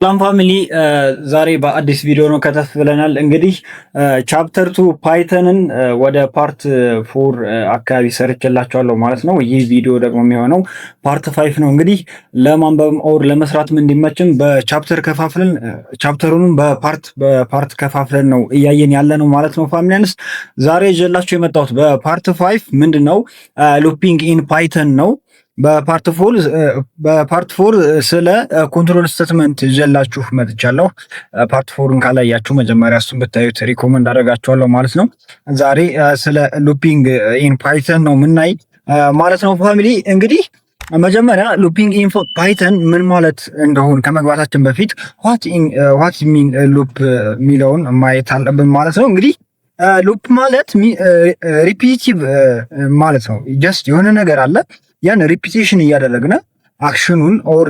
ሰላም ፋሚሊ ዛሬ በአዲስ ቪዲዮ ነው ከተፍ ብለናል። እንግዲህ ቻፕተር 2 ፓይተንን ወደ ፓርት 4 አካባቢ ሰርችላችኋለሁ ማለት ነው። ይህ ቪዲዮ ደግሞ የሚሆነው ፓርት 5 ነው። እንግዲህ ለማንበብ ኦር ለመስራት እንዲመችም በቻፕተር ከፋፍለን ቻፕተሩንም በፓርት ከፋፍለን ነው እያየን ያለ ነው ማለት ነው። ፋሚሊያንስ ዛሬ ይዤላችሁ የመጣሁት በፓርት 5 ምንድነው ሉፒንግ ኢን ፓይተን ነው። በፓርት ፎር ስለ ኮንትሮል ስቴትመንት ይዤላችሁ መጥቻለሁ። ፓርት ፎርን ካላያችሁ መጀመሪያ እሱን ብታዩት ሪኮመንድ አደርጋችኋለሁ ማለት ነው። ዛሬ ስለ ሉፒንግ ኢን ፓይተን ነው የምናይ ማለት ነው። ፋሚሊ እንግዲህ መጀመሪያ ሉፒንግ ኢን ፓይተን ምን ማለት እንደሆነ ከመግባታችን በፊት ዋት ሚን ሉፕ የሚለውን ማየት አለብን ማለት ነው። እንግዲህ ሉፕ ማለት ሪፒቲቲቭ ማለት ነው። ጀስት የሆነ ነገር አለ ያን ሪፒቴሽን እያደረግን አክሽኑን ኦር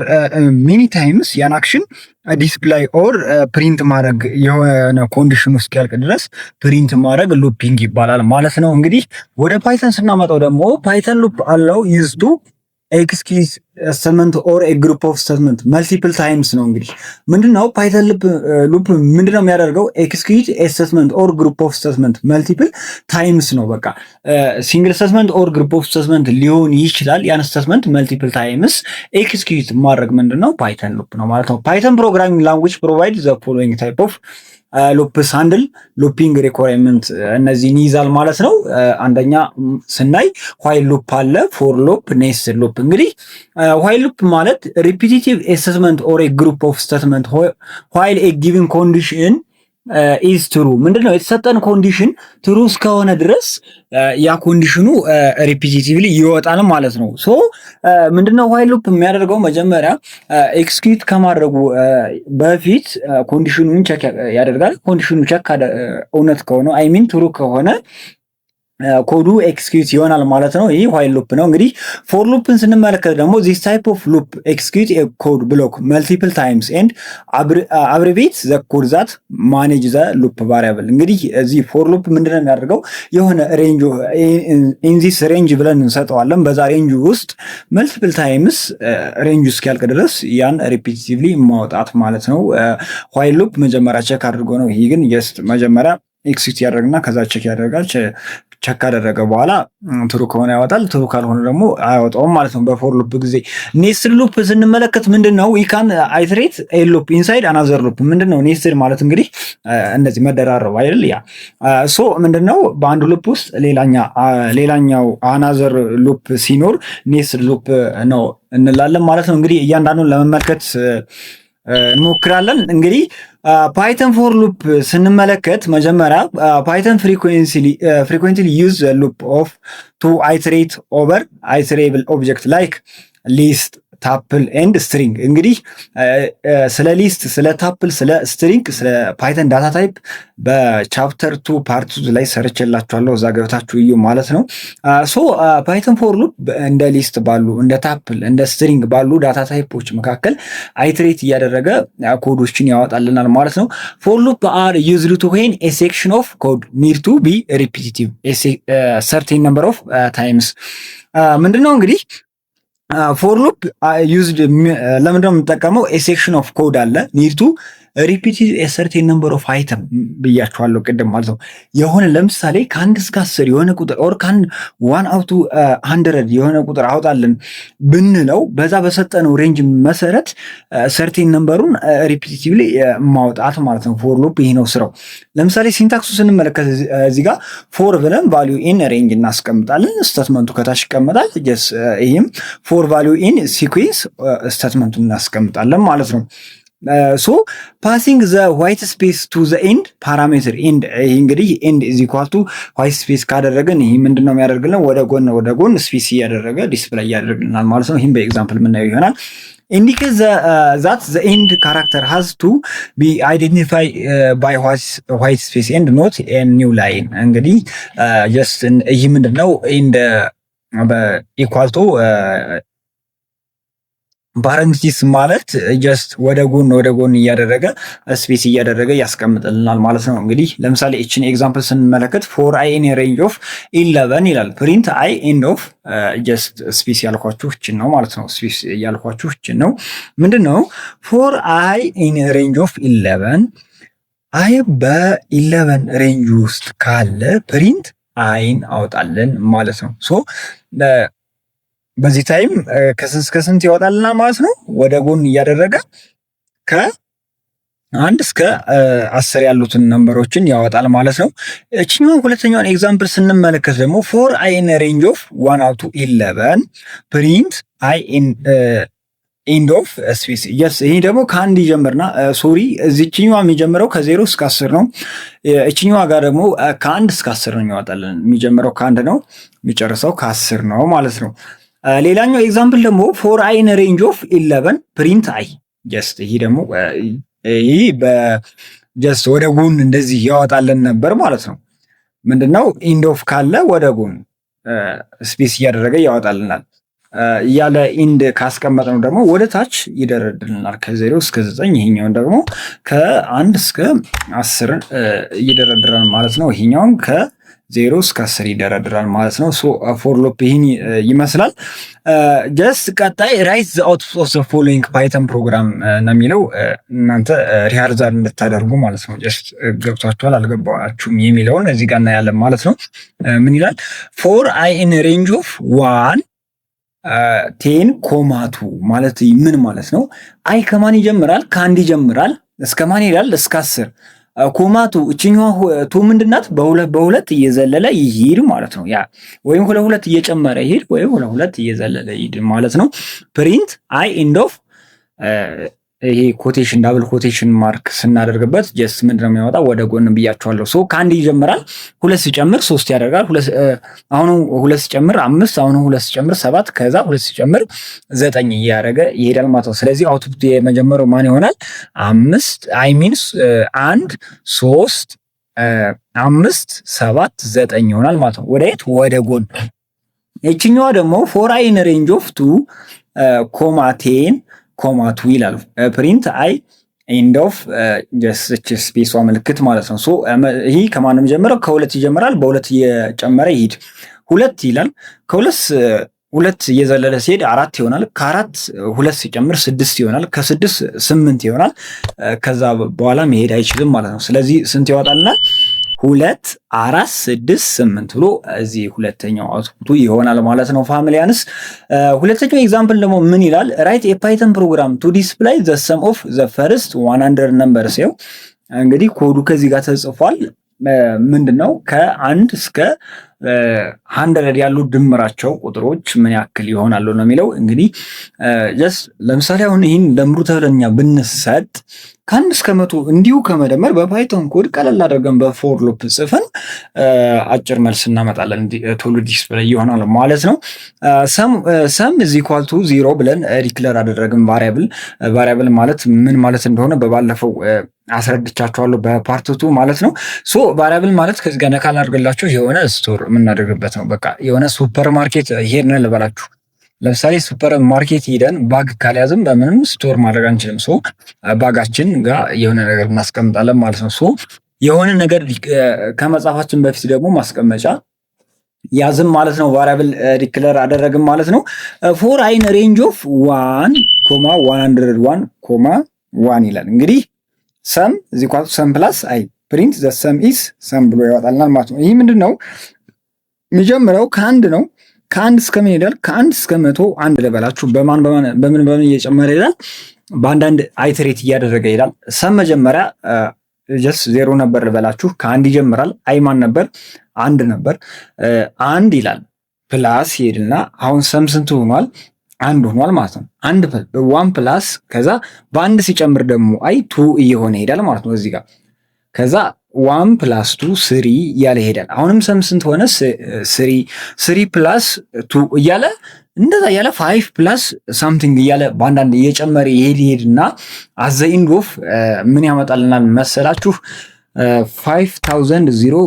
ሚኒ ታይምስ ያን አክሽን ዲስፕላይ ኦር ፕሪንት ማድረግ የሆነ ኮንዲሽን ውስጥ ያልቅ ድረስ ፕሪንት ማድረግ ሉፒንግ ይባላል ማለት ነው። እንግዲህ ወደ ፓይተን ስናመጣው ደግሞ ፓይተን ሉፕ አለው ዩዝድ ቱ ኤክስኪዩት ስቴትመንት ኦር ኤ ግሩፕ ኦፍ ስቴትመንት መልቲፕል ታይምስ ነው። እንግዲህ ምንድነው ፓይተን ሉፕ ምንድነው የሚያደርገው? ኤክስኪዩት ኤ ስቴትመንት ኦር ግሩፕ ኦፍ ስቴትመንት መልቲፕል ታይምስ ነው። በቃ ሲንግል ስቴትመንት ኦር ግሩፕ ኦፍ ስቴትመንት ሊሆን ይችላል። ያን ስቴትመንት መልቲፕል ታይምስ ኤክስኪዩት ማድረግ ምንድነው ፓይተን ሉፕ ነው ማለት ነው። ፓይተን ፕሮግራሚንግ ላንጉዌጅ ፕሮቫይድ ዘ ፎሎዊንግ ታይፕ ኦፍ ሉፕስ ሃንድል ሉፒንግ ሪኳየርመንት እነዚህን ይይዛል ማለት ነው። አንደኛ ስናይ ዋይል ሉፕ አለ፣ ፎር ሉፕ፣ ኔስትድ ሉፕ። እንግዲህ ዋይል ሉፕ ማለት ሪፒቲቲቭ ስቴትመንት ኦር ኤ ግሩፕ ኦፍ ስቴትመንት ዋይል ኤ ጊቭን ኮንዲሽን ኢዝ ትሩ። ምንድነው የተሰጠን ኮንዲሽን ትሩ እስከሆነ ድረስ ያ ኮንዲሽኑ ሪፒቲቲቭሊ ይወጣል ማለት ነው። ሶ ምንድነው ዋይል ሉፕ የሚያደርገው? መጀመሪያ ኤክስኪዩት ከማድረጉ በፊት ኮንዲሽኑን ቼክ ያደርጋል። ኮንዲሽኑ ቼክ እውነት ከሆነ አይ ሚን ትሩ ከሆነ ኮዱ ኤክስኪዩት ይሆናል ማለት ነው። ይህ ዋይል ሉፕ ነው። እንግዲህ ፎር ሉፕን ስንመለከት ደግሞ ዚስ ታይፕ ኦፍ ሉፕ ኤክስኪዩት ኤ ኮድ ብሎክ መልቲፕል ታይምስ ኤንድ አብሪቬት ዘ ኮድ ዛት ማኔጅ ዘ ሉፕ ቫሪያብል። እንግዲህ እዚህ ፎር ሉፕ ምንድነው የሚያደርገው? የሆነ ሬንጅ ኢንዚስ ሬንጅ ብለን እንሰጠዋለን። በዛ ሬንጅ ውስጥ መልቲፕል ታይምስ ሬንጅ እስኪያልቅ ድረስ ያን ሪፒቲቲቭሊ ማውጣት ማለት ነው። ዋይል ሉፕ መጀመሪያ ቼክ አድርጎ ነው። ይህ ግን ጀስት መጀመሪያ ኤክሲኪዩት ያደርግና ከዛ ቼክ ያደርጋል። ቼክ ካደረገ በኋላ ትሩ ከሆነ ያወጣል፣ ትሩ ካልሆነ ደግሞ አያወጣውም ማለት ነው። በፎር ሉፕ ጊዜ ኔስትድ ሉፕ ስንመለከት ምንድነው ዊ ካን አይትሬት ኤ ሉፕ ኢንሳይድ አናዘር ሉፕ። ምንድነው ኔስትድ ማለት? እንግዲህ እንደዚህ መደራረብ አይደል? ያ ሶ ምንድነው በአንድ ሉፕ ውስጥ ሌላኛው አናዘር ሉፕ ሲኖር ኔስትድ ሉፕ ነው እንላለን ማለት ነው። እንግዲህ እያንዳንዱን ለመመልከት እንሞክራለን። እንግዲህ ፓይተን ፎር ሉፕ ስንመለከት መጀመሪያ ፓይተን ፍሪኩዌንትሊ ዩዝ ሉፕ ኦፍ ቱ አይትሬት ኦቨር አይትሬብል ኦብጀክት ላይክ ሊስት ታፕል ኤንድ ስትሪንግ። እንግዲህ ስለ ሊስት፣ ስለ ታፕል፣ ስለ ስትሪንግ፣ ስለ ፓይተን ዳታ ታይፕ በቻፕተር 2 ፓርት 2 ላይ ሰርቼላችኋለሁ። እዛ ገብታችሁ እዩ ማለት ነው። ሶ ፓይተን ፎር ሉፕ እንደ ሊስት ባሉ፣ እንደ ታፕል፣ እንደ ስትሪንግ ባሉ ዳታ ታይፖች መካከል አይትሬት እያደረገ ኮዶችን ያወጣልናል ማለት ነው። ፎር ሉፕ አር ዩዝድ ቱ ዌን ኤ ሴክሽን ኦፍ ኮድ ኒድ ቱ ቢ ሪፒቲቲቭ ሰርቴን ነምበር ኦፍ ታይምስ። ምንድነው እንግዲህ ፎር ሉፕ ዩዝድ ለምንድነው የምንጠቀመው? ኤ ሴክሽን ኦፍ ኮድ አለ ኒድ ቱ ሪፒቲቭ ኤ ሰርቴን ነምበር ኦፍ አይተም ብያችኋለሁ ቅድም ማለት ነው። የሆነ ለምሳሌ ከአንድ እስከ 10 የሆነ ቁጥር ኦር ከአንድ 1 አፕ ቱ 100 የሆነ ቁጥር አውጣልን ብንለው በዛ በሰጠነው ሬንጅ መሰረት ሰርቴን ነምበሩን ሪፒቲቲቭሊ ማውጣት ማለት ነው። ፎር ሉፕ ይሄ ነው ስራው። ለምሳሌ ሲንታክሱ ስንመለከት እዚህ ጋር ፎር ብለን ቫልዩ ኢን ሬንጅ እናስቀምጣለን። ስቴትመንቱ ከታች ይቀመጣል። ይህም ፎር ቫልዩ ኢን ሲኩዌንስ ስቴትመንቱን እናስቀምጣለን ማለት ነው። ሶ ፓሲንግ ዘ ዋይት ስፔስ ቱ ዘ ኤንድ ፓራሜትር ኤንድ። ይህ እንግዲህ ኤንድ ኢዝ ኢኳል ቱ ዋይት ስፔስ ካደረገን ይህ ምንድነው የሚያደርግልን? ወደ ጎን ስፔስ እያደረገ ዲስፕላይ እያደረግልናል ማለት ነው። ይህም በኤግዛምፕል የምናየው ይሆናል። ኢንዲኬት ዛት ዘ ኤንድ ካራክተር ሃዝ ቱ ቢ አይደንቲፋይ ባይ ዋይት ስፔስ ኤንድ ኖት ኤ ኒው ላይን። እንግዲህ ጀስት ይህ ምንድነው ኤንድ በኢኳል ቱ ፓረንቲሲስ ማለት ጀስት ወደ ጎን እያደረገ ስፔስ እያደረገ ያስቀምጥልናል ማለት ነው። እንግዲህ ለምሳሌ እችን ኤግዛምፕል ስንመለከት ፎር አይ ኢን ሬንጅ ኦፍ 11 ይላል። ፕሪንት አይ ኤንድ ኦፍ ጀስት ስፔስ ያልኳችሁ እችን ነው ማለት ነው። ስፔስ ያልኳችሁ እችን ነው። ምንድን ነው ፎር አይ ኢን ሬንጅ ኦፍ 11 አይ በ11 ሬንጅ ውስጥ ካለ ፕሪንት አይን አውጣለን ማለት ነው። ሶ በዚህ ታይም ከስንት ይወጣልና ማለት ነው? ወደ ጎን እያደረገ ከ1 እስከ 10 ያሉትን ነምበሮችን ያወጣል ማለት ነው። እችኛውን ሁለተኛውን ኤግዛምፕል ስንመለከት ደግሞ ፎር አይ ኢን ሬንጅ ኦፍ 1 አፕ ቱ 11 ፕሪንት አይ ኢንድ ኦፍ ስፔስ የስ። ይሄ ደግሞ ከአንድ ይጀምርና ሶሪ እዚችኛዋ የሚጀምረው ከ0 እስከ 10 ነው። እችኛዋ ጋር ደግሞ ከ1 እስከ 10 ነው የሚያወጣልን። የሚጀምረው ከ1 ነው የሚጨርሰው ከ10 ነው ማለት ነው። ሌላኛው ኤግዛምፕል ደግሞ ፎር አይ ኢን ሬንጅ ኦፍ 11 ፕሪንት አይ ጀስት። ይሄ ደግሞ ይህ በጀስት ወደ ጎን እንደዚህ ያወጣልን ነበር ማለት ነው። ምንድነው ኢንድ ኦፍ ካለ ወደ ጎን ስፔስ እያደረገ ያወጣልናል። ያለ ኢንድ ካስቀመጥነው ደግሞ ወደ ታች ይደረድልናል ከ0 እስከ 9። ይሄኛውን ደግሞ ከ1 እስከ 10 ይደረድራል ማለት ነው። ይሄኛውን ከ0 እስከ 10 ይደረድራል ማለት ነው። ሶ ፎር ሉፕ ይህን ይመስላል። ጀስት ቀጣይ ራይት ዘ አውትፑት ኦፍ ዘ ፎሎዊንግ ፓይተን ፕሮግራም ነው የሚለው። እናንተ ሪሃርዛር እንድታደርጉ ማለት ነው። ጀስት ገብቷችኋል አልገባችሁም የሚለውን እዚህ ጋር እናያለን ማለት ነው። ምን ይላል? ፎር አይ ኢን ሬንጅ ኦፍ 1 10 ኮማቱ ማለት ምን ማለት ነው? አይ ከማን ይጀምራል? ከአንድ ይጀምራል። እስከ ማን ይሄዳል? እስከ 10። ኮማቱ እችኛዋ ቱ ምንድናት? በሁለት እየዘለለ ይሄድ ማለት ነው። ያ ወይም ሁለት እየጨመረ ይሄድ ወይም ሁለት እየዘለለ ይሄድ ማለት ነው። ፕሪንት አይ ኢንድ ኦፍ ይሄ ኮቴሽን ዳብል ኮቴሽን ማርክ ስናደርግበት ጀስት ምንድነው የሚያወጣው? ወደ ጎን ብያቸዋለሁ። ሶ ከአንድ ይጀምራል። 2 ሲጨምር 3 ያደርጋል። አሁን 2 ሲጨምር 5፣ አሁን 2 ሲጨምር 7፣ ከዛ 2 ሲጨምር 9 እያደረገ ይሄዳል ማለት ነው። ስለዚህ አውትፑት የመጀመሪያው ማን ይሆናል? 5 አይ ሚንስ 1 3 5 7 9 ይሆናል ማለት ነው። ወደየት? ወደ ጎን። እችኛዋ ደግሞ ፎር አይ ኢን ሬንጅ ኦፍ 2 ኮማ 10 ኮማቱ ይላል። ፕሪንት አይ ኢንድ ኦፍ ጀስት ስፔሷ ምልክት ማለት ነው። ሶ ይሄ ከማንም ጀምረው ከ2 ይጀምራል። በ2 እየጨመረ ይሄድ 2 ይላል። ከ2 እየዘለለ ሲሄድ 4 ይሆናል። ከ4 2 ሲጨምር 6 ይሆናል። ከ6 8 ይሆናል። ከዛ በኋላ መሄድ አይችልም ማለት ነው። ስለዚህ ስንት ይወጣልናል? 2 4 6 8 ብሎ እዚህ ሁለተኛው አውትፑቱ ይሆናል ማለት ነው። ፋሚሊያንስ ሁለተኛው ኤግዛምፕል ደግሞ ምን ይላል? ራይት ኤ ፓይተን ፕሮግራም ቱ ዲስፕላይ ዘ ሰም ኦፍ ዘ ፈርስት 100 ነምበርስ። ይኸው እንግዲህ ኮዱ ከዚህ ጋር ተጽፏል። ምንድነው ከ1 እስከ 100 ያሉ ድምራቸው ቁጥሮች ምን ያክል ይሆናሉ ነው የሚለው። እንግዲህ ጀስት ለምሳሌ አሁን ይህን ደምሩ ተብለኛ ብንሰጥ ከ1 እስከ 100 እንዲሁ ከመደመር በፓይቶን ኮድ ቀለል አድርገን በፎር ሉፕ ጽፈን አጭር መልስ እናመጣለን። ቶሎ ዲስፕሌይ ይሆናል ማለት ነው። ሰም ኢዝ ኢኳል ቱ 0 ብለን ዲክለር አደረግን። ቫሪያብል ማለት ምን ማለት እንደሆነ በባለፈው አስረድቻችኋለሁ በፓርት 2 ማለት ነው። ሶ ቫሪያብል ማለት ከዚህ ጋር ነካል አድርገላችሁ የሆነ ስቶር የምናደርግበት ነው። በቃ የሆነ ሱፐር ማርኬት ሄድን ልበላችሁ። ለምሳሌ ሱፐር ማርኬት ሄደን ባግ ካልያዝም በምንም ስቶር ማድረግ አንችልም። ሶ ባጋችን ጋር የሆነ ነገር እናስቀምጣለን ማለት ነው። ሶ የሆነ ነገር ከመጻፋችን በፊት ደግሞ ማስቀመጫ ያዝም ማለት ነው። ቫሪያብል ዲክለር አደረግም ማለት ነው። ፎር አይ ኢን ሬንጅ ኦፍ 1 101 1 ይላል። እንግዲህ ሰም ኢዝ ኢኳል ቱ ሰም ፕላስ አይ ፕሪንት ዘ ሰም ኢዝ ሰም ብሎ ያወጣልናል ማለት ነው። ይህ ምንድነው? የሚጀምረው ከአንድ ነው። ከ1 እስከ ምን ይሄዳል? ከ1 እስከ 100 አንድ ልበላችሁ። በምን እየጨመረ ይሄዳል? በአንዳንድ አይትሬት እያደረገ ይሄዳል። ሰም መጀመሪያ ጀስት 0 ነበር ልበላችሁ። ከ1 ይጀምራል። አይማን ነበር? 1 ነበር። 1 ይላል ፕላስ ይሄድና አሁን ሰም ስንት ሆኗል? 1 ሆኗል ማለት ነው። 1 ፕላስ ከዛ በ1 ሲጨምር ደግሞ አይ 2 እየሆነ ይሄዳል ማለት ነው እዚህ ጋር። ከዛ 1 ፕላስ 2 3 እያለ ይሄዳል። አሁንም ሰም ስንት ሆነ? 3 ፕላስ 2 እያለ እንደዛ እያለ 5 ፕላስ ሳምቲንግ እያለ በአንዳንድ እየጨመረ ይሄድና አዘ ኢንድ ኦፍ ምን ያመጣልናል መሰላችሁ? 5050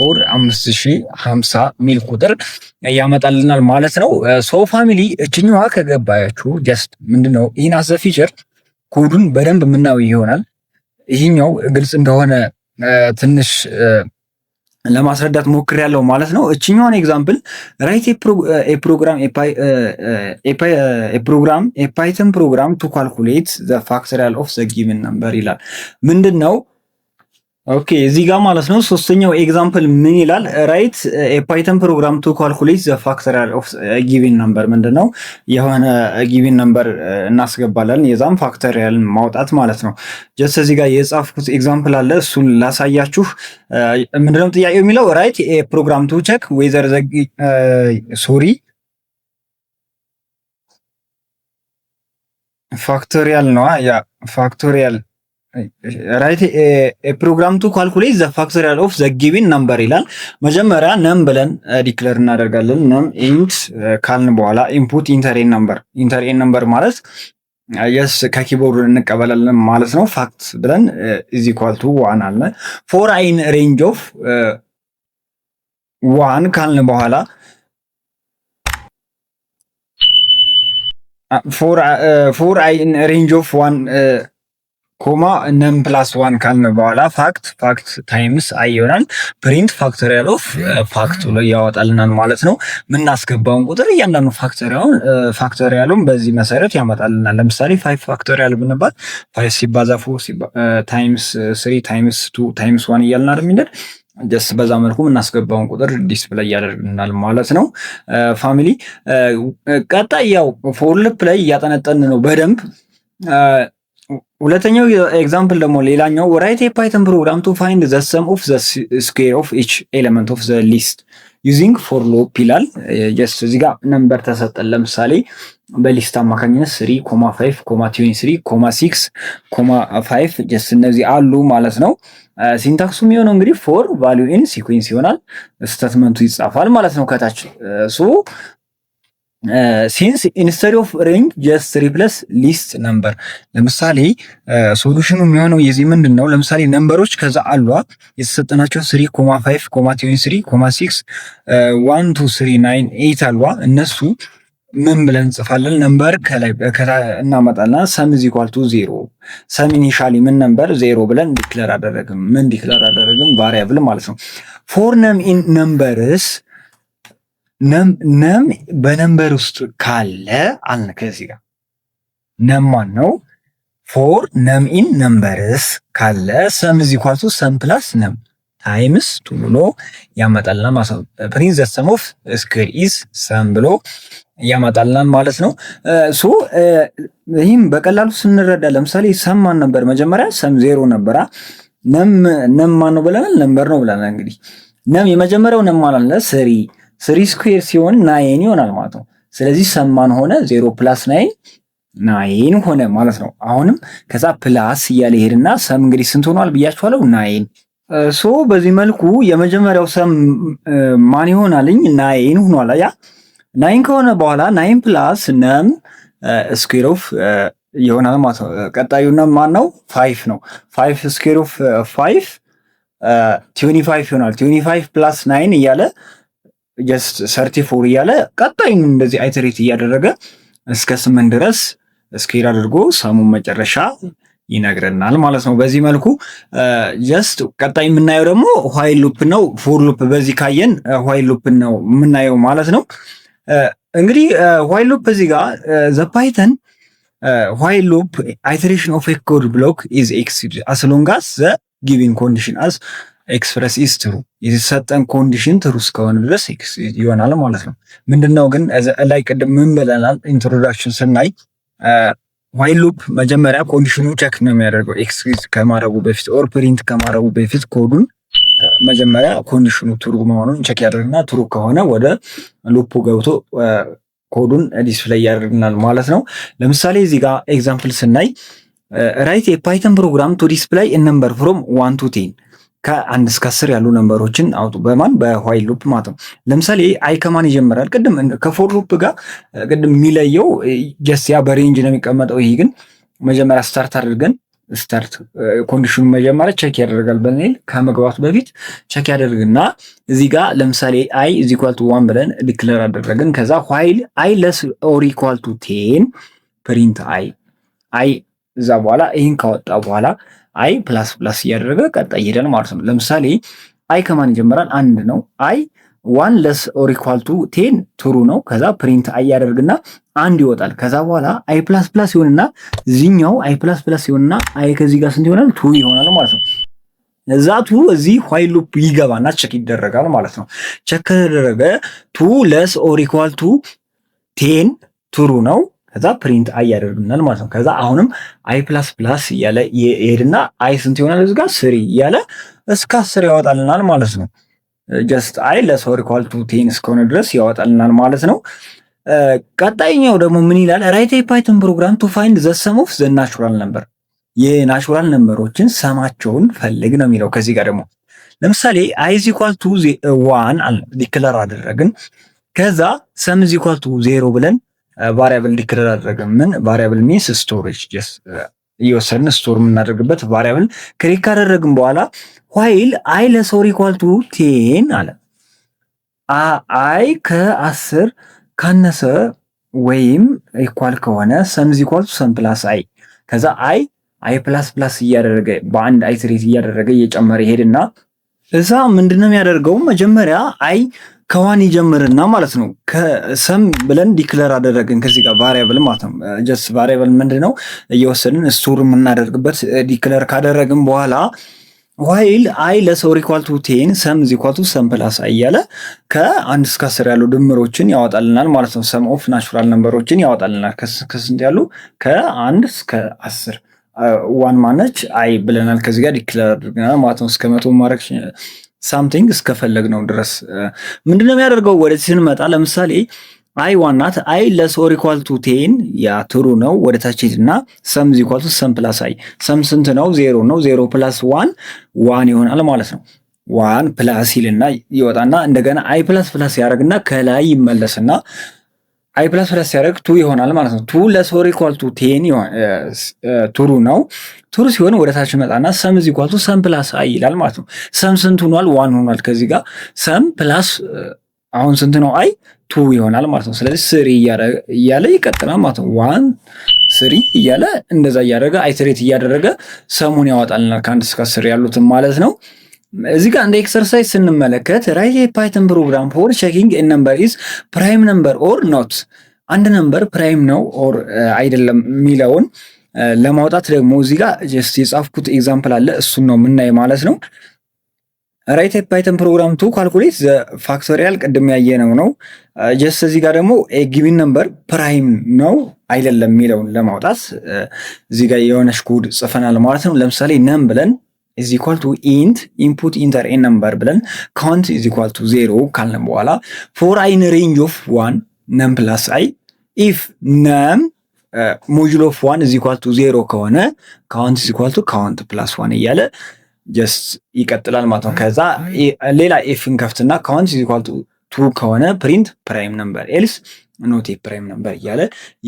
ኦር 5050 ሚል ቁጥር ያመጣልናል ማለት ነው። ሶ ፋሚሊ እችኛዋ ከገባያችሁ ጀስት ምንድነው ይህን አዘ ፊቸር ኮዱን በደንብ የምናየው ይሆናል። ይህኛው ግልጽ እንደሆነ ትንሽ ለማስረዳት ሞክር ያለው ማለት ነው። እችኛውን ኤግዛምፕል ራይት ፓይተን ፕሮግራም ቱ ካልኩሌት ዘ ፋክተሪያል ኦፍ ዘ ጊቨን ነምበር ይላል። ምንድን ነው? ኦኬ እዚህ ጋር ማለት ነው ሶስተኛው ኤግዛምፕል ምን ይላል? ራይት ፓይተን ፕሮግራም ቱ ካልኩሌት ዘ ፋክተሪያል ኦፍ ጊቨን ነምበር። ምንድነው? የሆነ ጊቨን ነምበር እናስገባለን የዛም ፋክተሪያል ማውጣት ማለት ነው። ጀስት እዚህ ጋር የጻፍኩት ኤግዛምፕል አለ እሱን ላሳያችሁ። ምንድነው ጥያቄው የሚለው ራይት ፕሮግራም ቱ ቼክ ዌዘር ዘ ፋክቶሪያል ነው ያ ፋክቶሪያል ራይት ፕሮግራም ቱ ካልኩሌት ዘ ፋክቶሪያል ኦፍ ዘ ጊቨን ነምበር ይላል። መጀመሪያ ነም ብለን ዲክለር እናደርጋለን። ነም ኢንት ካልን በኋላ ኢንፑት ኢንተር ነምበር ማለት የስ ከኪቦርድ እንቀበላለን ማለት ነው። ፋክት ብለን ኢዝ ኢኳል ቱ ዋን አለ። ፎር አይን ሬንጅ ኦፍ ዋን ካልን በኋላ ፎር አይን ሬንጅ ኦፍ ዋን ኮማ ነም ፕላስ ዋን ካልን በኋላ ፋክት ታይምስ አይ ይሆናል። ፕሪንት ፋክቶሪያል ኦፍ ፋክት ብሎ ያወጣልናል ማለት ነው። የምናስገባውን ቁጥር እያንዳንዱ ፋክቶሪያሉን በዚህ መሰረት ያመጣልናል። ለምሳሌ 5 ፋክቶሪያል ብንባል 5 ሲባዛ 4 ታይምስ 3 ታይምስ 2 ታይምስ 1 እያልን አይደል? ጀስት በዛ መልኩ የምናስገባውን ቁጥር ዲስፕሌይ ያደርግልናል ማለት ነው። ፋሚሊ ቀጣይ ያው ፎር ሉፕ ላይ እያጠነጠን ነው በደንብ። ሁለተኛው ኤግዛምፕል ደግሞ ሌላኛው ራይት ኤ ፓይተን ፕሮግራም ቱ ፋይንድ ዘ ሰም ኦፍ ዘ ስኩዌር ኦፍ ኢች ኤሌመንት ኦፍ ዘ ሊስት ዩዚንግ ፎር ሉፕ ይላል። ጀስት እዚህ ጋር ነምበር ተሰጠን። ለምሳሌ በሊስት አማካኝነት 3,5 23 6 5 ጀስት እነዚህ አሉ ማለት ነው። ሲንታክሱ የሚሆነው እንግዲህ ፎር ቫልዩ ኢን ሲኩዌንስ ይሆናል። ስቴትመንቱ ይጻፋል ማለት ነው ከታች ሶ ሲንስ ኢንስቴድ ኦፍ ሬንጅ ጀስት ሪፕለስ ሊስት ነምበር። ለምሳሌ ሶሉሽኑ የሚሆነው የዚህ ምንድን ነው? ለምሳሌ ነምበሮች ከዛ አሏ የተሰጠናቸው 3,5 23 6 1 2 3 9 8 አሏ እነሱ ምን ብለን እንጽፋለን? ነምበር ከላይ እናመጣልና ሰም ኢዝ ኢኳል ቱ 0 ሰም ኢኒሻሊ ምን ነምበር 0 ብለን ዲክሌር አደረግም። ምን ዲክሌር አደረግም? ቫሪያብል ማለት ነው። ፎር ነም ኢን ነምበርስ ነም በነምበር ውስጥ ካለ አልን። ከዚህ ጋር ነም ማን ነው? ፎር ነም ኢን ነምበርስ ካለ ሰም ኢዝ ኢኳል ቱ ሰም ፕላስ ነም ታይምስ ቱ ብሎ ያመጣልናል ማለት ነው። ፕሪንት ዘ ሰም ኦፍ ስኩዌር ኢዝ ሰም ብሎ ያመጣልናል ማለት ነው። ሶ ይህም በቀላሉ ስንረዳ ለምሳሌ ሰም ማን ነበር? መጀመሪያ ሰም 0 ነበራ። ነም ማን ነው ብለናል? ነምበር ነው ብለናል። እንግዲህ ነም የመጀመሪያው ነም ማለት ነው 3 ስኩዌር ሲሆን 9 ይሆናል ማለት ነው። ስለዚህ ሰም ማን ሆነ? 0 ፕላስ 9 ሆነ ማለት ነው። አሁንም ከዛ ፕላስ እያለ ይሄድና ሰም እንግዲህ ስንት ሆኗል ብያችኋለሁ? 9 ሶ በዚህ መልኩ የመጀመሪያው ሰም ማን ይሆናልኝ? 9 ሆኗል። ያ 9 ከሆነ በኋላ 9 ፕላስ ነም ስኩዌር ኦፍ ይሆናል ማለት ነው። ቀጣዩ ነም ማን ነው? 5 ነው። 5 ስኩዌር ኦፍ 5 25 ይሆናል። 25 ፕላስ 9 እያለ ጀስት 34 እያለ ቀጣዩን እንደዚህ አይተሬት እያደረገ እስከ 8 ድረስ ስኬር አድርጎ ሰሙን መጨረሻ ይነግረናል ማለት ነው። በዚህ መልኩ ጀስት ቀጣይ የምናየው ደግሞ ዋይል ሉፕ ነው። ፎር ሉፕ በዚህ ካየን ዋይል ሉፕ ነው የምናየው ማለት ነው። እንግዲህ ዋይል ሉፕ እዚህ ጋር ዘ ፓይተን ዋይል ሉፕ ኢተሬሽን ኦፍ ኤ ኮድ ብሎክ ኢዝ ኤክሲክዩትድ አስ ሎንግ አስ ዘ ጊቪንግ ኮንዲሽን አስ ኤክስፕረስ ኢዝ ትሩ። የተሰጠን ኮንዲሽን ትሩ እስከሆነ ድረስ ይሆናል ማለት ነው። ምንድነው ግን ላይ ቅድም ምን ብለናል? ኢንትሮዳክሽን ስናይ ዋይል ሉፕ መጀመሪያ ኮንዲሽኑ ቼክ ነው የሚያደርገው ኤክስኪዩት ከማድረጉ በፊት ኦር ፕሪንት ከማድረጉ በፊት ኮዱን መጀመሪያ ኮንዲሽኑ ትሩ መሆኑን ቼክ ያደርግና ትሩ ከሆነ ወደ ሉፑ ገብቶ ኮዱን ዲስፕሌይ ያደርግናል ማለት ነው። ለምሳሌ እዚህ ጋር ኤግዛምፕል ስናይ ራይት የፓይተን ፕሮግራም ቱ ዲስፕሌይ ኤ ነምበር ፍሮም 1 to 10 ከ1 እስከ 10 ያሉ ነምበሮችን አውጡ በማን በዋይል ሉፕ ማለት ነው። ለምሳሌ አይ ከማን ይጀምራል? ቅድም ከፎር ሉፕ ጋር ቅድም የሚለየው ጀስት ያ በሬንጅ ነው የሚቀመጠው። ይሄ ግን መጀመሪያ ስታርት አድርገን ስታርት ኮንዲሽኑ መጀመሪያ ቼክ ያደርጋል። በኔል ከመግባቱ በፊት ቼክ ያደርግና እዚህ ጋር ለምሳሌ አይ ኢዝ ኢኳል ቱ 1 ብለን ዲክለር አደረግን። ከዛ ዋይል አይ ለስ ኦር ኢኳል ቱ 10 ፕሪንት አይ እዛ በኋላ ይህን ካወጣ በኋላ አይ ፕላስ ፕላስ እያደረገ ቀጣይ ይሄዳል ማለት ነው። ለምሳሌ አይ ከማን ይጀምራል? አንድ ነው። አይ ዋን ለስ ኦር ኢኳል ቱ 10 ትሩ ነው። ከዛ ፕሪንት አይ ያደርግና አንድ ይወጣል። ከዛ በኋላ አይ ፕላስ ፕላስ ይሆንና እዚህኛው አይ ፕላስ ፕላስ ይሆንና አይ ከዚህ ጋር ስንት ይሆናል? ቱ ይሆናል ማለት ነው። እዛ ቱ እዚህ ዋይል ሉፕ ይገባና ቼክ ይደረጋል ማለት ነው። ቼክ ከተደረገ ቱ ለስ ኦር ኢኳል ቱ 10 ትሩ ነው። ከዛ ፕሪንት አይ ያደርግናል ማለት ነው። ከዛ አሁንም አይ ፕላስ ፕላስ እያለ ይሄድና አይ ስንት ይሆናል? እዚህ ጋር 3 እያለ እስከ 10 ያወጣልናል ማለት ነው። ጀስት አይ ለስ ኦር ኢኳል ቱ 10 እስከሆነ ድረስ ያወጣልናል ማለት ነው። ቀጣይኛው ደግሞ ምን ይላል? ራይት ኤ ፓይተን ፕሮግራም ቱ ፋይንድ ዘ ሰም ኦፍ ዘ ናቹራል ነምበር፣ የናቹራል ነምበሮችን ሰማቸውን ፈልግ ነው የሚለው። ከዚህ ጋር ደግሞ ለምሳሌ አይ ኢዝ ኢኳል ቱ 1 ዲክለር አደረግን። ከዛ ሰም ኢዝ ኢኳል ቱ 0 ብለን ቫሪያብል ዲክለር አደረግን። ምን ቫሪያብል ሚንስ ስቶሬጅ፣ ጀስት እየወሰድን ስቶር የምናደርግበት ቫሪያብል ክሊክ ካደረግን በኋላ ዋይል አይ ለስ ኦር ኢኳል ቱ 10 አለ። አይ ከ10 ካነሰ ወይም ኢኳል ከሆነ ሰም ኢዝ ኢኳል ቱ ሰም ፕላስ አይ። ከዛ አይ ፕላስ ፕላስ እያደረገ በአንድ አይትሬት እያደረገ እየጨመረ ይሄድና እዛ ምንድነው የሚያደርገው? መጀመሪያ አይ ከዋን ይጀምርና ማለት ነው ከሰም ብለን ዲክለር አደረግን ከዚህ ጋር ቫሪያብል ማለት ነው። ጀስት ቫሪያብል ምንድነው እየወሰድን ስቶር የምናደርግበት ዲክለር ካደረግን በኋላ ዋይል አይ ለስ ኦር ኢኳል ቱ 10 ሰም ኢዝ ኢኳል ቱ ሰም ፕላስ አይ እያለ ከ1 እስከ 10 ያሉ ድምሮችን ያወጣልናል ማለት ነው። ሰም ኦፍ ናቹራል ነምበሮችን ያወጣልናል። ከስንት ያሉ? ከ1 እስከ 10 ዋን ማነች አይ ብለናል። ከዚህ ጋር ዲክለር አድርገናል ማለት ነው። እስከ 100 ማድረግ ሳምቲንግ እስከፈለግነው ድረስ ምንድነው የሚያደርገው? ወደዚህ ስንመጣ ለምሳሌ አይ ዋን ናት። አይ ለስ ኦር ኢኳል ቱ 10 ያ ትሩ ነው። ወደ ታች ሄድና ሰም ኢዝ ኢኳል ቱ ሰም ፕላስ አይ። ሰም ስንት ነው? 0 ነው። 0 ፕላስ 1 ይሆናል ማለት ነው። 1 ፕላስ ይልና ይወጣና እንደገና አይ ፕላስ ፕላስ ያደርግና ከላይ ይመለስና አይ ፕላስ ፕላስ ያደርግ 2 ይሆናል ማለት ነው። 2 ለስ ኦር ኢኳል ቱ 10 ትሩ ነው። ትሩ ሲሆን ወደ ታች መጣና ሰም ኢዝ ኢኳል ቱ ሰም ፕላስ አይ ይላል ማለት ነው። ሰም ስንት ሆኗል? 1 ሆኗል። ከዚህ ጋር ሰም ፕላስ አሁን ስንት ነው? አይ 2 ይሆናል ማለት ነው። ስለዚህ 3 እያለ ይቀጥላል ማለት ነው። 1 3 እያለ እንደዛ እያደረገ አይትሬት እያደረገ ሰሙን ያወጣልናል ከ1 እስከ 10 ያሉትን ማለት ነው። እዚህ ጋር እንደ ኤክሰርሳይዝ ስንመለከት ራይት ኤ ፓይተን ፕሮግራም ፎር ቼኪንግ ኤ ነምበር ኢዝ ፕራይም ነምበር ኦር ኖት፣ አንድ ነምበር ፕራይም ነው ኦር አይደለም የሚለውን ለማውጣት ደግሞ እዚህ ጋር ጀስት የጻፍኩት ኤግዛምፕል አለ። እሱን ነው የምናይ ማለት ነው። ራይት ኤ ፓይተን ፕሮግራም ቱ ካልኩሌት ዘ ፋክቶሪያል ቅድም ያየነው ነው። ጀስት እዚህ ጋር ደግሞ ጊቪን ነምበር ፕራይም ነው አይደለም የሚለውን ለማውጣት እዚህ ጋር የሆነች ኮድ ጽፈናል ማለት ነው። ለምሳሌ ነም ብለን ኢዝ ኢኳል ቱ ኢንት ኢንፑት ኢንተር ኤ ነምበር ብለን ካውንት ኢዝ ኢኳል ቱ 0 ካልን በኋላ ፎር አይ ኢን ሬንጅ ኦፍ 1 ነም ፕላስ አይ ኢፍ ነም ሞጁሎ ኦፍ 1 ኢዝ ኢኳል ቱ 0 ከሆነ ካውንት ኢዝ ኢኳል ቱ ካውንት ፕላስ 1 እያለ ጀስት ይቀጥላል ማለት ነው። ከዛ ሌላ ኤፍን ከፍትና ካውንት ኢዝ ኢኳል ቱ 2 ከሆነ ፕሪንት ፕራይም ነምበር ኤልስ ኖት ኤ ፕራይም ነምበር እያለ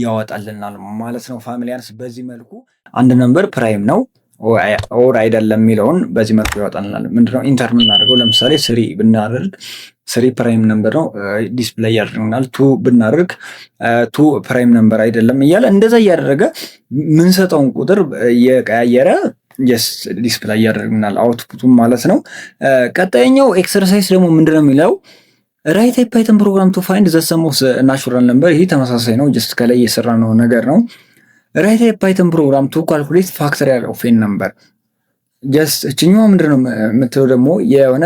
ያወጣልናል ማለት ነው። ፋሚሊያንስ በዚህ መልኩ አንድ ነምበር ፕራይም ነው ኦር አይደለም የሚለውን በዚህ መልኩ ያወጣልናል። ምንድነው ኢንተር የምናደርገው? ለምሳሌ 3 ብናደርግ 3 ፕራይም ነምበር ነው ዲስፕሌይ ያደርግናል። 2 ብናደርግ 2 ፕራይም ነምበር አይደለም እያለ እንደዛ እያደረገ ምንሰጠውን ቁጥር እየቀያየረ ጀስት ዲስፕሌይ ያደርግናል አውትፑቱም ማለት ነው። ቀጣይኛው ኤክሰርሳይዝ ደግሞ ምንድነው የሚለው ራይት ኤ ፓይተን ፕሮግራም ቱ ፋይንድ ዘ ሰም ኦፍ ናቹራል ነምበር። ይሄ ተመሳሳይ ነው፣ ጀስት ከላይ የሰራ ነው ነገር ነው። ራይት ኤ ፓይተን ፕሮግራም ቱ ካልኩሌት ፋክቶሪያል ኦፍ ኤ ነምበር። ጀስት እችኛዋ ምንድነው የምትለው ደግሞ የሆነ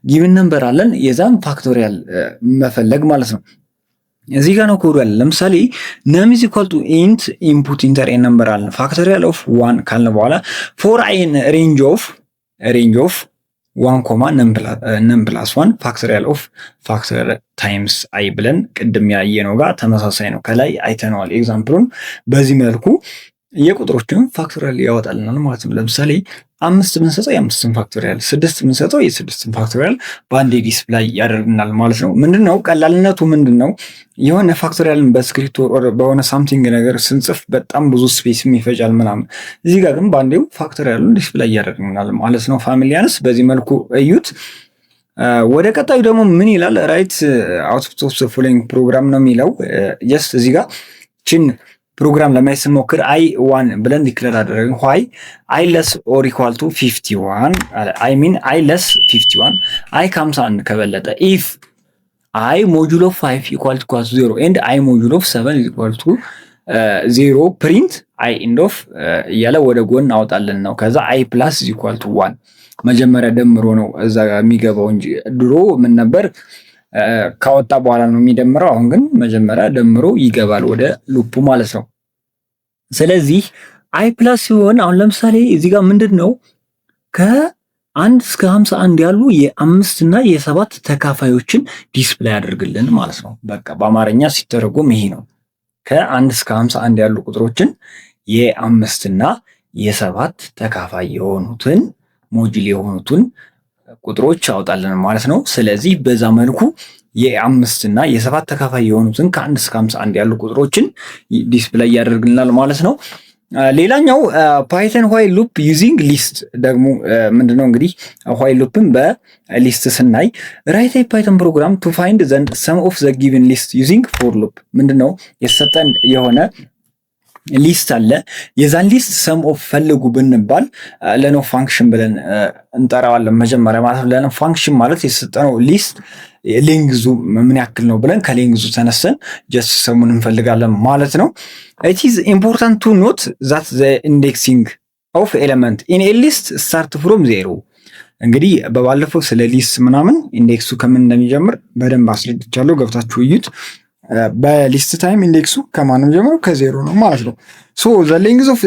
ጊቭን ነምበር አለን የዛም ፋክቶሪያል መፈለግ ማለት ነው። እዚህ ጋር ነው ኮዱ ያለ። ለምሳሌ ነም ኢዝ ኢኳል ቱ ኢንት ኢንፑት ኢንተር ኤ ነምበር አለን ፋክቶሪያል ኦፍ 1 ካልን በኋላ ፎር አይ ኢን ሬንጅ ኦፍ 1 ኮማ ነም ፕላስ 1 ፋክቶሪያል ኦፍ ፋክተር ታይምስ አይ ብለን ቅድም ያየነው ጋር ተመሳሳይ ነው። ከላይ አይተነዋል ኤግዛምፕሉን። በዚህ መልኩ የቁጥሮችን ፋክቶሪያል ያወጣልናል ማለት ነው። ለምሳሌ 5 ብንሰጠው የ5ን ፋክቶሪያል፣ 6 ብንሰጠው የ6ን ፋክቶሪያል በአንዴ ዲስፕላይ ያደርግናል ማለት ነው። ምንድነው ቀላልነቱ? ምንድነው የሆነ ፋክቶሪያልን በስክሪፕት በሆነ ሳምቲንግ ነገር ስንጽፍ በጣም ብዙ ስፔስም ይፈጃል ምናምን። እዚህ ጋር ግን በአንዴው ፋክቶሪያሉን ዲስፕላይ ያደርግናል ማለት ነው። ፋሚሊያንስ በዚህ መልኩ እዩት። ወደ ቀጣዩ ደግሞ ምን ይላል? ራይት አውትፑት ኦፍ ዘ ፎሎዊንግ ፕሮግራም ነው የሚለው። ጀስት እዚህ ጋር ችን ፕሮግራም ለማየት ስንሞክር አይ ዋን ብለን ዲክለር አደረግን። ዋይ አይ ለስ ኦር ኢኳል ቱ 51 አይ ሚን አይ ለስ 51 አይ ከ51 ከበለጠ ኢፍ አይ ሞጁል ኦፍ 5 ኢኳል ቱ 0 ኤንድ አይ ሞጁል ኦፍ 7 ኢኳል ቱ 0 ፕሪንት አይ ኢንድ ኦፍ እያለ ወደ ጎን አወጣልን ነው። ከዛ አይ ፕላስ ኢኳል ቱ 1 መጀመሪያ ደምሮ ነው እዛ የሚገባው እንጂ ድሮ ምን ነበር ካወጣ በኋላ ነው የሚደምረው። አሁን ግን መጀመሪያ ደምሮ ይገባል ወደ ሉፑ ማለት ነው። ስለዚህ አይ ፕላስ ሲሆን አሁን ለምሳሌ እዚህ ጋር ምንድነው ከ1 እስከ 51 ያሉ የ5 እና የ7 ተካፋዮችን ዲስፕሌይ ያደርግልን ማለት ነው። በቃ በአማርኛ ሲተረጎም ይሄ ነው። ከ1 እስከ 51 ያሉ ቁጥሮችን የ5 እና የ7 ተካፋይ የሆኑትን ሞጁል የሆኑትን ቁጥሮች ያወጣልን ማለት ነው። ስለዚህ በዛ መልኩ የ5 እና የ7 ተካፋይ የሆኑትን ከ1 እስከ 51 ያሉ ቁጥሮችን ዲስፕሌይ ያደርግልናል ማለት ነው። ሌላኛው ፓይተን ዋይል ሉፕ ዩዚንግ ሊስት ደግሞ ምንድነው? እንግዲህ ዋይል ሉፕን በሊስት ስናይ ራይት ኤ ፓይተን ፕሮግራም ቱ ፋይንድ ዘ ሰም ኦፍ ዘ ጊቨን ሊስት ዩዚንግ ፎር ሉፕ። ምንድነው የተሰጠን የሆነ ሊስት አለ። የዛን ሊስት ሰም ኦፍ ፈልጉ ብንባል ለን ኦፍ ፋንክሽን ብለን እንጠራዋለን መጀመሪያ ማለት ነው። ለን ኦፍ ፋንክሽን ማለት የተሰጠነው ሊስት ሌንግዙ ምን ያክል ነው ብለን ከሌንግዙ ተነስተን ጀስት ሰሙን እንፈልጋለን ማለት ነው። ኢት ኢዝ ኢምፖርታንት ቱ ኖት ዛት ዘ ኢንዴክሲንግ ኦፍ ኤሌመንት ኢን ኤ ሊስት ስታርት ፍሮም ዜሮ። እንግዲህ በባለፈው ስለ ሊስት ምናምን ኢንዴክሱ ከምን እንደሚጀምር በደንብ አስረድቻለሁ፣ ገብታችሁ እዩት። በሊስት ታይም ኢንዴክሱ ከማንም ጀምሮ ከዜሮ ነው ማለት ነው። ሶ ዘ ሌንግዝ ኦፍ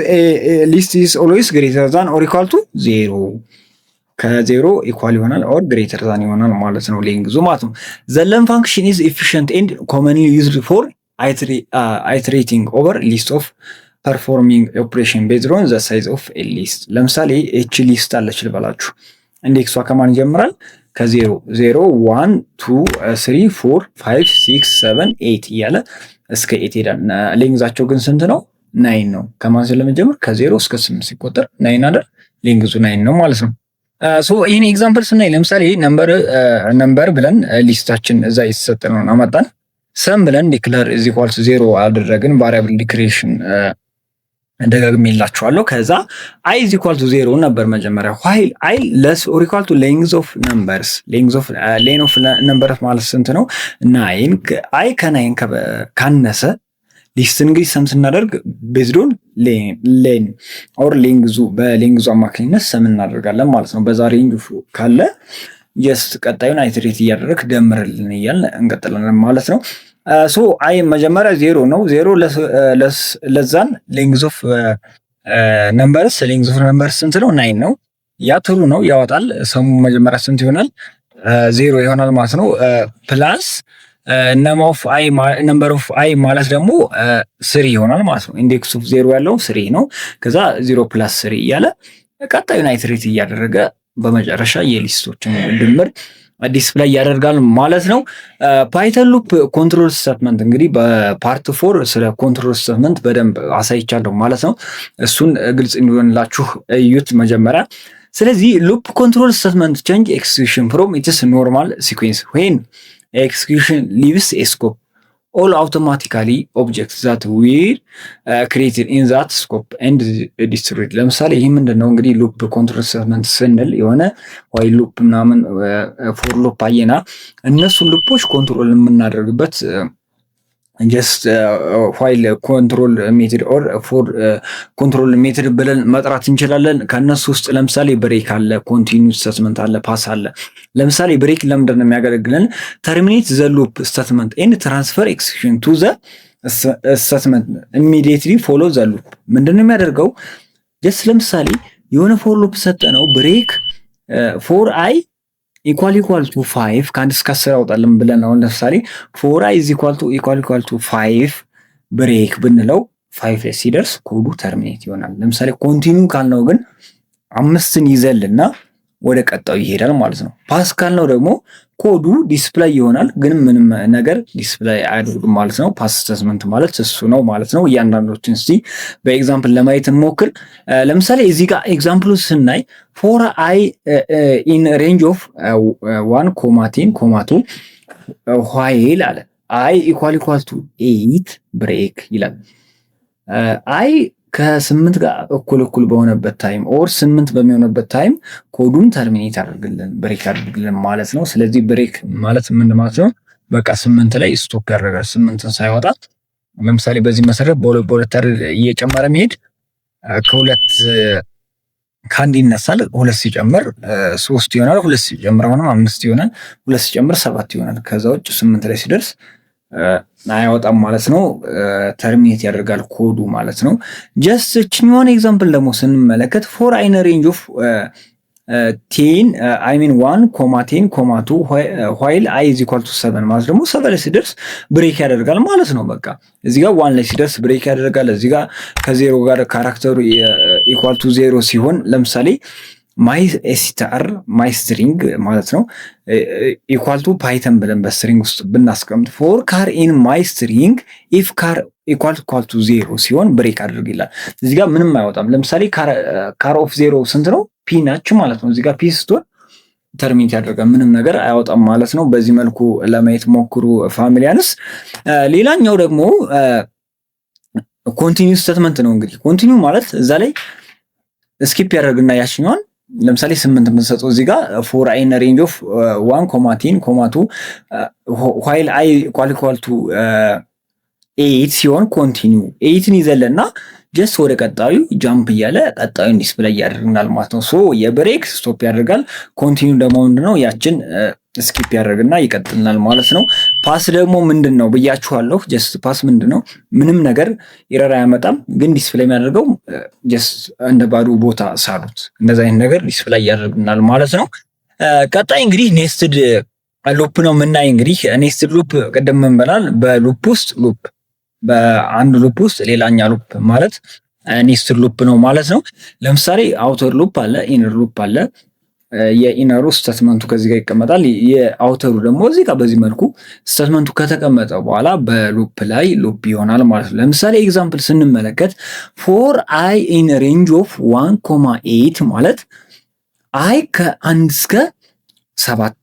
ሊስት ኢዝ ኦልዌይስ ግሬተር ዛን ኦር ኢኳል ቱ ዜሮ። ከዜሮ ኢኳል ይሆናል ኦር ግሬተር ዛን ይሆናል ማለት ነው ሌንግዙ ማለት ነው። ዘ ለን ፋንክሽን ኢዝ ኤፊሽንት ኤንድ ኮመንሊ ዩዝድ ፎር አይትሬቲንግ ኦቨር ሊስት ኦፍ ፐርፎርሚንግ ኦፕሬሽን ቤዝድ ኦን ዘ ሳይዝ ኦፍ ኤ ሊስት። ለምሳሌ እቺ ሊስት አለች ልበላችሁ። ኢንዴክሷ ከማን ይጀምራል? ከዜሮ 0 1 2 3 4 5 6 7 8 እያለ እስከ 8 ሄዳል። ሌንግዛቸው ግን ስንት ነው? 9 ነው። ከማን ስለመጀመር ከ0 እስከ 8 ሲቆጠር 9 አይደል? ሌንግዙ 9 ነው ማለት ነው። ሶ ይሄን ኤግዛምፕል ስናይ ለምሳሌ ነምበር ብለን ሊስታችን እዛ የተሰጠነው አመጣን። ሰም ብለን ዲክለር ኢዝ ኢኳል ቱ 0 አደረግን። ቫሪያብል ዲክሬሽን እንደጋግሜላችኋለሁ። ከዛ አይ ኢዝ ኢኳል ቱ 0 ነበር መጀመሪያ። ዋይል አይ ለስ ኦር ኢኳል ቱ ሌንግዝ ኦፍ ነምበርስ። ሌን ኦፍ ነምበርስ ማለት ስንት ነው? 9። አይ ከ9 ካነሰ ሊስት እንግዲህ ሰም ስናደርግ ቤዝዶን ሌን ኦር ሌንግዙ በሌንግዙ አማካኝነት ሰም እናደርጋለን ማለት ነው። በዛ ሬንጅ ካለ ጀስት ቀጣዩን አይትሬት እያደረግ ደምርልን እያልን እንቀጥላለን ማለት ነው። ሶ አይ መጀመሪያ 0 ነው። 0 ለዛን ሌንግዝ ኦፍ ነምበርስ ስንት ነው? 9 ነው። ያ ትሩ ነው ያወጣል። ሰሙ መጀመሪያ ስንት ይሆናል? 0 ይሆናል ማለት ነው። ፕላስ ነምበር ኦፍ አይ ማለት ደግሞ 3 ይሆናል ማለት ነው። ኢንዴክስ ኦፍ 0 ያለው 3 ነው። ከዛ 0 ፕላስ 3 እያለ ቀጣዩን አይትሬት እያደረገ በመጨረሻ የሊስቶችን ድምር ዲስፕላይ ያደርጋል ማለት ነው። ፓይተን ሉፕ ኮንትሮል ስቴትመንት እንግዲህ በፓርት 4 ስለ ኮንትሮል ስቴትመንት በደንብ አሳይቻለሁ ማለት ነው። እሱን ግልጽ እንዲሆንላችሁ እዩት መጀመሪያ። ስለዚህ ሉፕ ኮንትሮል ስቴትመንት ቼንጅ ኤክስኪዩሽን ፍሮም ኢትስ ኖርማል ሲኩዌንስ ዌን ኤክስኪዩሽን ሊቭስ ኤ ስኮፕ ኦል አውቶማቲካሊ ኦብጀክት ዛት ዊር ክሬትድ ኢን ዛት ስኮፕ ኤንድ ዲስትሪቢዩትድ። ለምሳሌ ይህ ምንድን ነው እንግዲህ ሉፕ ኮንትሮል ስቴትመንት ስንል የሆነ ዋይል ሉፕ ምናምን ፎር ሉፕ አየና እነሱን ሉፖች ኮንትሮል የምናደርግበት ጀስት ዋይል ኮንትሮል ሜትድ ኦር ፎር ኮንትሮል ሜትድ ብለን መጥራት እንችላለን። ከእነሱ ውስጥ ለምሳሌ ብሬክ አለ፣ ኮንቲኒዩስ ስቴትመንት አለ፣ ፓስ አለ። ለምሳሌ ብሬክ ለምንድን ነው የሚያገለግለን? ተርሚኔት ዘ ሉፕ ስቴትመንት ኤንድ ትራንስፈር ኤክስኪዩሽን ቱ ዘ ስቴትመንት ኢሚዲየትሊ ፎሎ ዘ ሉፕ። ምንድን ነው የሚያደርገው? ጀስት ለምሳሌ የሆነ ፎር ሉፕ ሰጠ ነው ብሬክ ፎር አይ ኢኳል ቱ 5 ከአንድ እስከ 10 አውጣለን ብለን አሁን ለምሳሌ ፎር አይ ኢዝ ኢኳል ቱ 5 ብሬክ ብንለው 5 ላይ ሲደርስ ኮዱ ተርሚኔት ይሆናል። ለምሳሌ ኮንቲኒው ካልነው ግን 5ን ይዘልና ወደ ቀጣዩ ይሄዳል ማለት ነው። ፓስ ካልነው ደግሞ ኮዱ ዲስፕላይ ይሆናል፣ ግን ምንም ነገር ዲስፕላይ አያደርግም ማለት ነው። ፓስ ስቴትመንት ማለት እሱ ነው ማለት ነው። እያንዳንዶችን እስቲ በኤግዛምፕል ለማየት እንሞክር። ለምሳሌ እዚህ ጋር ኤግዛምፕሉ ስናይ ፎር አይ ኢን ሬንጅ ኦፍ 1 ኮማ 10 ኮማ 2 ዋይል አለ አይ ኢኳል ቱ 8 ብሬክ ይላል። አይ ከ8 ጋር እኩል በሆነበት ታይም ኦር 8 በሚሆነበት ታይም ኮዱን ተርሚኔት አድርግልን ብሬክ አድርግልን ማለት ነው። ስለዚህ ብሬክ ማለት ምን ማለት ነው? በቃ 8 ላይ ስቶፕ ያደርጋል። 8ን ሳይወጣ ለምሳሌ በዚህ መሰረት በሁለት እየጨመረ መሄድ ከአንድ ይነሳል። 2 ሲጨምር 3 ይሆናል። 2 ሲጨምር አሁንም 5 ይሆናል። 2 ሲጨምር 7 ይሆናል። ከዛ ውጭ 8 ላይ ሲደርስ አያወጣም ማለት ነው። ተርሚኔት ያደርጋል ኮዱ ማለት ነው። ጀስት እችኛዋን ኤግዛምፕል ደግሞ ስንመለከት ፎር አይን ሬንጅ ኦፍ 1 ኮማ 10 ኮማ 2 ዋይል አይ ኢዝ ኢኳል ቱ 7 ማለት ደግሞ 7 ላይ ሲደርስ ብሬክ ያደርጋል ማለት ነው። በቃ እዚህ ጋር 1 ላይ ሲደርስ ብሬክ ያደርጋል። እዚህ ጋር ከዜሮ ጋር ካራክተሩ ኢኳል ቱ 0 ሲሆን ለምሳሌ ማይ ስታር ማይ ስትሪንግ ማለት ነው ኢኳል ቱ ፓይተን ብለን በስትሪንግ ውስጥ ብናስቀምጥ ፎር ካር ኢን ማይ ስትሪንግ ኢፍ ካር ኢኳል ቱ 0 ሲሆን ብሬክ አድርግ ይላል። እዚህ ጋር ምንም አይወጣም። ለምሳሌ ካር ኦፍ 0 ስንት ነው? ፒ ናች ማለት ነው። እዚህ ጋር ፒ ስትሆን ተርሚኔት ያደርጋል፣ ምንም ነገር አያወጣም ማለት ነው። በዚህ መልኩ ለማየት ሞክሩ ፋሚሊያንስ። ሌላኛው ደግሞ ኮንቲኒው ስቴትመንት ነው። እንግዲህ ኮንቲኒው ማለት እዛ ላይ ስኪፕ ያደርግና ያችኛዋን ለምሳሌ 8 የምንሰጠው እዚህ ጋር ፎር አይ ኢን ሬንጅ ኦፍ 1 ኮማ 10 ኮማ 2 ዋይል አይ ኢኳል ቱ 8 ሲሆን ኮንቲኒው 8ን ይዘለና ጀስት ወደ ቀጣዩ ጃምፕ እያለ ቀጣዩን ዲስፕሌይ ያደርግናል ማለት ነው። ሶ የብሬክ ስቶፕ ያደርጋል። ኮንቲኒው ደግሞ ምንድነው? ያችን ስኪፕ ያደርግና ይቀጥልናል ማለት ነው። ፓስ ደግሞ ምንድን ነው ብያችኋለሁ። ጀስት ፓስ ምንድን ነው? ምንም ነገር ኤረር አያመጣም፣ ግን ዲስፕሌይ የሚያደርገው ጀስት እንደ ባዶ ቦታ ሳሉት እንደዛ አይነት ነገር ዲስፕሌይ ያደርግናል ማለት ነው። ቀጣይ እንግዲህ ኔስትድ ሉፕ ነው የምናይ። እንግዲህ ኔስትድ ሉፕ ቅድም ምን ብለናል? በሉፕ ውስጥ ሉፕ በአንድ ሉፕ ውስጥ ሌላኛ ሉፕ ማለት ኔስትድ ሉፕ ነው ማለት ነው። ለምሳሌ አውተር ሉፕ አለ፣ ኢነር ሉፕ አለ። የኢነሩ ስቴትመንቱ ከዚህ ጋር ይቀመጣል። የአውተሩ ደግሞ እዚህ ጋር በዚህ መልኩ ስቴትመንቱ ከተቀመጠ በኋላ በሉፕ ላይ ሉፕ ይሆናል ማለት ነው። ለምሳሌ ኤግዛምፕል ስንመለከት ፎር አይ ኢን ሬንጅ ኦፍ 1 ኮማ 8 ማለት አይ ከ1 እስከ 7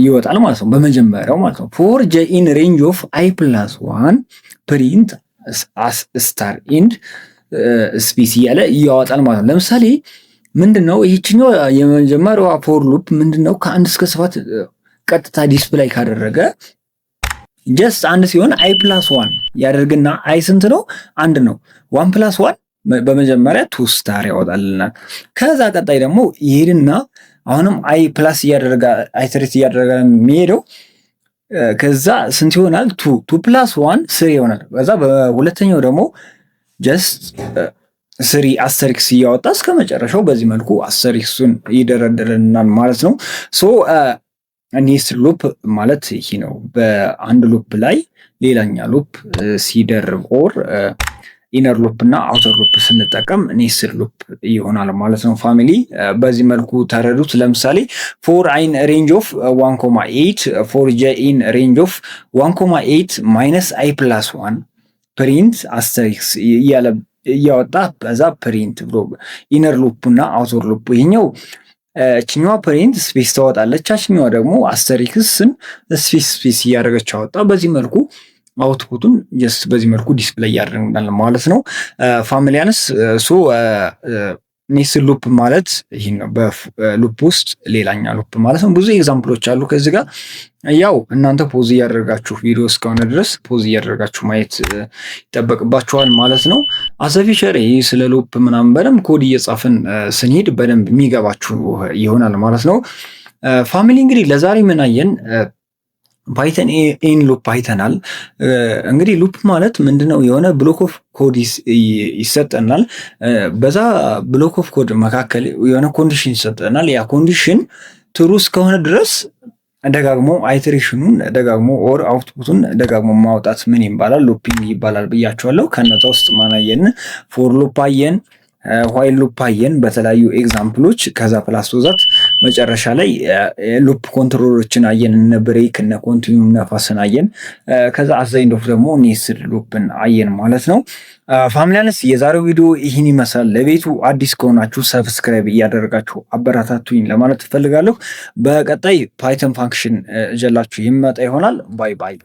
ይወጣል ማለት ነው። በመጀመሪያው ማለት ነው። ፎር ጄ ኢን ሬንጅ ኦፍ አይ ፕላስ 1 ፕሪንት ስታር ኢንድ ስፔስ እያለ ያወጣል ማለት ነው። ለምሳሌ ምንድነው ይህችኛው የመጀመሪያዋ ፎር ሉፕ ምንድነው? ከ1 እስከ 7 ቀጥታ ዲስፕላይ ካደረገ ጀስት 1 ሲሆን አይ ፕላስ 1 ያደርግና አይ ስንት ነው? 1 ነው። 1 ፕላስ 1 በመጀመሪያ 2 ስታር ያወጣልናል። ከዛ ቀጣይ ደግሞ ይሄድና አሁንም አይ ፕላስ እያደረገ አይተሬት እያደረገ የሚሄደው ከዛ ስንት ይሆናል? 2 ፕላስ 1 3 ይሆናል። ከዛ በሁለተኛው ደግሞ ጀስት 3 አስተሪክስ እያወጣ እስከ መጨረሻው በዚህ መልኩ አስተሪክሱን ይደረድርናል ማለት ነው። ሶ ኔስትድ ሉፕ ማለት ይሄ ነው። በአንድ ሉፕ ላይ ሌላኛ ሉፕ ሲደርብ ኦር ኢነር ሉፕ እና አውተር ሉፕ ስንጠቀም ኔስትድ ሉፕ ይሆናል ማለት ነው። ፋሚሊ በዚህ መልኩ ተረዱት። ለምሳሌ ፎር አይን ሬንጅ ኦፍ 1 ኮማ 8 ፎር ጄ ኢን ሬንጅ ኦፍ 1 ኮማ 8 ማይነስ አይ ፕላስ 1 ፕሪንት አስተሪክስ እያለ እያወጣ በዛ ፕሪንት ብሎ ኢነር ሉፕ እና አውተር ሉፕ ይሄኛው እችኛዋ ፕሪንት ስፔስ ታወጣለች፣ እችኛዋ ደግሞ አስተሪክስን ስፔስ እያደረገች አወጣ። በዚህ መልኩ አውትፑቱን ጀስት በዚህ መልኩ ዲስፕሌይ ያደርጋል ማለት ነው። ፋሚሊያንስ ሶ ኔስትድ ሉፕ ማለት ይሄ ነው። በሉፕ ውስጥ ሌላኛ ሉፕ ማለት ነው። ብዙ ኤግዛምፕሎች አሉ ከዚህ ጋር ያው እናንተ ፖዝ እያደረጋችሁ ቪዲዮ እስከሆነ ድረስ ፖዝ እያደረጋችሁ ማየት ይጠበቅባችኋል ማለት ነው። አሰፊሸር ይሄ ስለ ሉፕ ምናምን በደንብ ኮድ እየጻፍን ስንሄድ በደንብ የሚገባችሁ ይሆናል ማለት ነው። ፋሚሊ እንግዲህ ለዛሬ ምን አየን? ፓይተን ኢን ሉፕ አይተናል። እንግዲህ ሉፕ ማለት ምንድነው? የሆነ ብሎክ ኦፍ ኮድ ይሰጠናል። በዛ ብሎክ ኦፍ ኮድ መካከል የሆነ ኮንዲሽን ይሰጠናል። ያ ኮንዲሽን ትሩ እስከሆነ ድረስ ደጋግሞ አይትሬሽኑን ደጋግሞ ኦር አውትፑቱን ደጋግሞ ማውጣት ምን ይባላል? ሉፒንግ ይባላል ብያቸዋለሁ። ከነዛ ውስጥ ማናየን ፎር ሉፕ አየን፣ ዋይል ሉፕ አየን በተለያዩ ኤግዛምፕሎች። ከዛ ፕላስ ወዛት መጨረሻ ላይ ሉፕ ኮንትሮሎችን አየን፣ እነ ብሬክ እነ ኮንቲኒዩም ነፋስን አየን። ከዛ አዛይንዶፍ ደግሞ ኔስትድ ሉፕን አየን ማለት ነው። ፋሚሊያንስ የዛሬው ቪዲዮ ይህን ይመስላል። ለቤቱ አዲስ ከሆናችሁ ሰብስክራይብ እያደረጋችሁ አበረታቱኝ ለማለት ትፈልጋለሁ። በቀጣይ ፓይተን ፋንክሽን እጀላችሁ ይመጣ ይሆናል። ባይ ባይ።